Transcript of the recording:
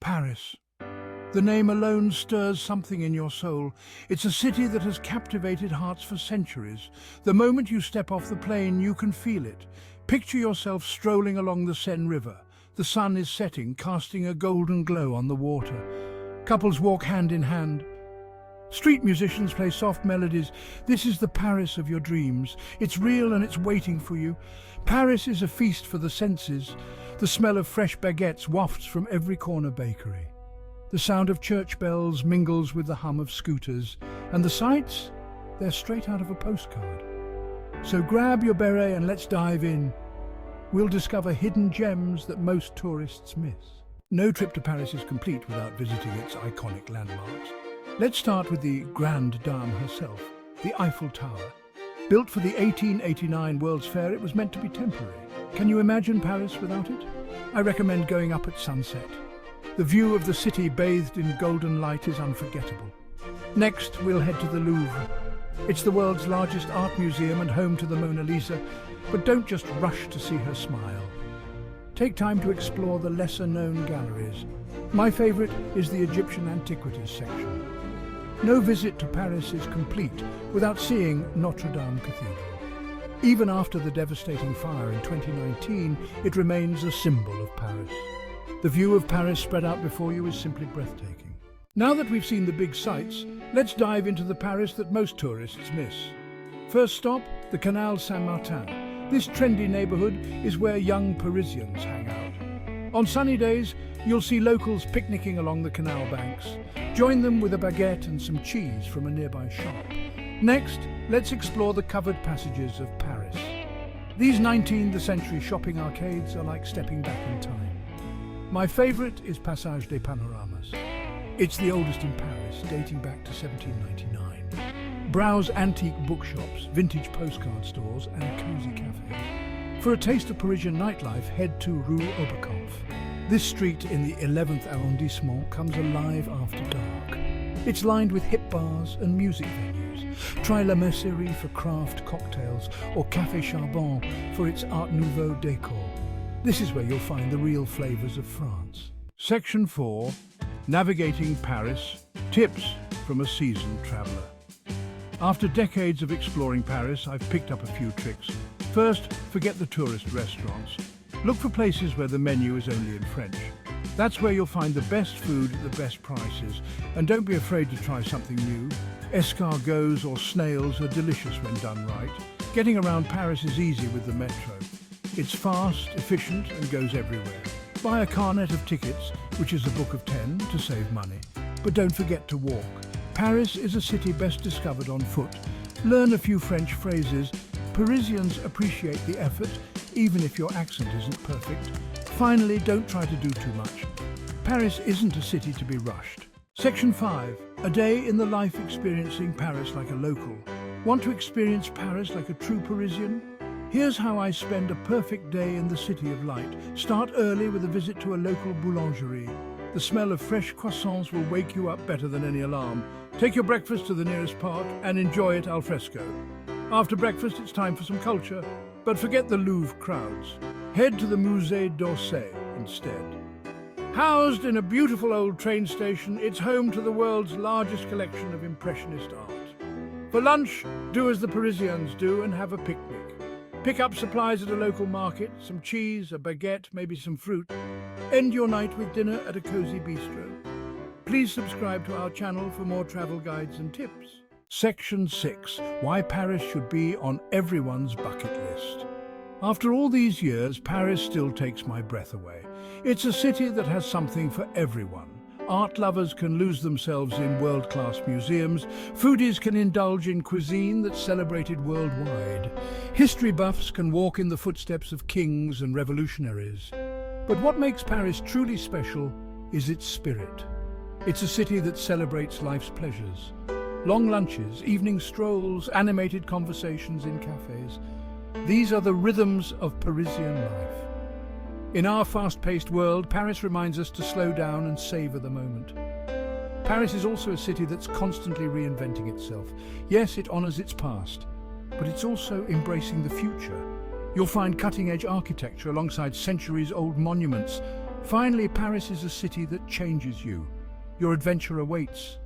Paris. The name alone stirs something in your soul. It's a city that has captivated hearts for centuries. The moment you step off the plane, you can feel it. Picture yourself strolling along the Seine River. The sun is setting, casting a golden glow on the water. Couples walk hand in hand. Street musicians play soft melodies. This is the Paris of your dreams. It's real and it's waiting for you. Paris is a feast for the senses. The smell of fresh baguettes wafts from every corner bakery. The sound of church bells mingles with the hum of scooters. And the sights? They're straight out of a postcard. So grab your beret and let's dive in. We'll discover hidden gems that most tourists miss. No trip to Paris is complete without visiting its iconic landmarks. Let's start with the Grande Dame herself, the Eiffel Tower. Built for the 1889 World's Fair, it was meant to be temporary. Can you imagine Paris without it? I recommend going up at sunset. The view of the city bathed in golden light is unforgettable. Next, we'll head to the Louvre. It's the world's largest art museum and home to the Mona Lisa, but don't just rush to see her smile. Take time to explore the lesser-known galleries. My favorite is the Egyptian Antiquities section. No visit to Paris is complete without seeing Notre Dame Cathedral. Even after the devastating fire in 2019, it remains a symbol of Paris. The view of Paris spread out before you is simply breathtaking. Now that we've seen the big sights, let's dive into the Paris that most tourists miss. First stop, the Canal Saint-Martin. This trendy neighborhood is where young Parisians hang out. On sunny days, you'll see locals picnicking along the canal banks. Join them with a baguette and some cheese from a nearby shop. Next, let's explore the covered passages of Paris. These 19th century shopping arcades are like stepping back in time. My favorite is Passage des Panoramas. It's the oldest in Paris, dating back to 1799. Browse antique bookshops, vintage postcard stores and cozy cafes. For a taste of Parisian nightlife, head to Rue Oberkampf. This street in the 11th arrondissement comes alive after dark. It's lined with hip bars and music venues. Try La Mercerie for craft cocktails or Café Charbon for its Art Nouveau decor. This is where you'll find the real flavors of France. Section 4. Navigating Paris. Tips from a seasoned traveler. After decades of exploring Paris, I've picked up a few tricks. First, forget the tourist restaurants. Look for places where the menu is only in French. That's where you'll find the best food at the best prices. And don't be afraid to try something new. Escargots or snails are delicious when done right. Getting around Paris is easy with the metro. It's fast, efficient, and goes everywhere. Buy a carnet of tickets, which is a book of 10, to save money. But don't forget to walk. Paris is a city best discovered on foot. Learn a few French phrases. Parisians appreciate the effort, even if your accent isn't perfect. Finally, don't try to do too much. Paris isn't a city to be rushed. Section 5. A day in the life experiencing Paris like a local. Want to experience Paris like a true Parisian? Here's how I spend a perfect day in the City of Light. Start early with a visit to a local boulangerie. The smell of fresh croissants will wake you up better than any alarm. Take your breakfast to the nearest park and enjoy it al fresco. After breakfast, it's time for some culture. But forget the Louvre crowds. Head to the Musée d'Orsay instead. Housed in a beautiful old train station, it's home to the world's largest collection of Impressionist art. For lunch, do as the Parisians do and have a picnic. Pick up supplies at a local market, some cheese, a baguette, maybe some fruit. End your night with dinner at a cozy bistro. Please subscribe to our channel for more travel guides and tips. Section 6. Why Paris should be on everyone's bucket list. After all these years, Paris still takes my breath away. It's a city that has something for everyone. Art lovers can lose themselves in world-class museums. Foodies can indulge in cuisine that's celebrated worldwide. History buffs can walk in the footsteps of kings and revolutionaries. But what makes Paris truly special is its spirit. It's a city that celebrates life's pleasures. Long lunches, evening strolls, animated conversations in cafes. These are the rhythms of Parisian life. In our fast-paced world, Paris reminds us to slow down and savor the moment. Paris is also a city that's constantly reinventing itself. Yes, it honors its past, but it's also embracing the future. You'll find cutting-edge architecture alongside centuries-old monuments, Finally, Paris is a city that changes you. Your adventure awaits.